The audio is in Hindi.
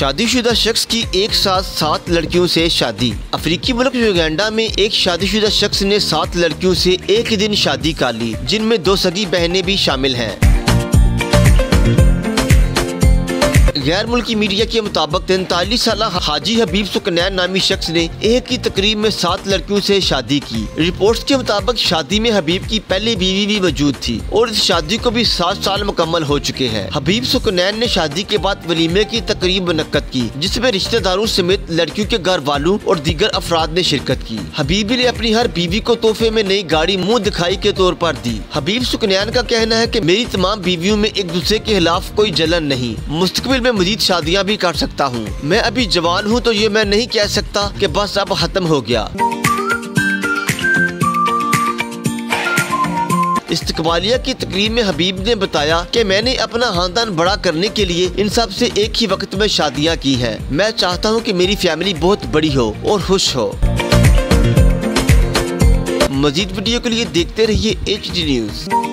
शादीशुदा शख्स की एक साथ 7 लड़कियों से शादी। अफ्रीकी मुल्क युगांडा में एक शादीशुदा शख्स ने 7 लड़कियों से एक ही दिन शादी कर ली, जिनमें 2 सगी बहनें भी शामिल हैं। गैर मुल्की मीडिया के मुताबिक 43 साल हाजी हबीब सुकनैन नामी शख्स ने एक ही तकरीब में 7 लड़कियों से शादी की। रिपोर्ट्स के मुताबिक शादी में हबीब की पहली बीवी भी मौजूद थी और इस शादी को भी 7 साल मुकम्मल हो चुके हैं। हबीब सुकनैन ने शादी के बाद वलीमे की तकरीब मुनक्कद की, जिसमें रिश्तेदारों समेत लड़कियों के घर वालों और दीगर अफराद ने शिरकत की। हबीब ने अपनी हर बीवी को तोहफे में नई गाड़ी मुँह दिखाई के तौर पर दी। हबीब सुकनैन का कहना है कि मेरी तमाम बीवियों में एक दूसरे के खिलाफ कोई जलन नहीं, मुस्तकबिल में मजीद शादियां भी कर सकता हूं। मैं अभी जवान हूं तो ये मैं नहीं कह सकता कि बस अब खत्म हो गया। इस्तकबालिया की तकरीब में हबीब ने बताया कि मैंने अपना खानदान बड़ा करने के लिए इन सब से एक ही वक्त में शादियां की हैं। मैं चाहता हूं कि मेरी फैमिली बहुत बड़ी हो और खुश हो। मजीद वीडियो के लिए देखते रहिए HD न्यूज़।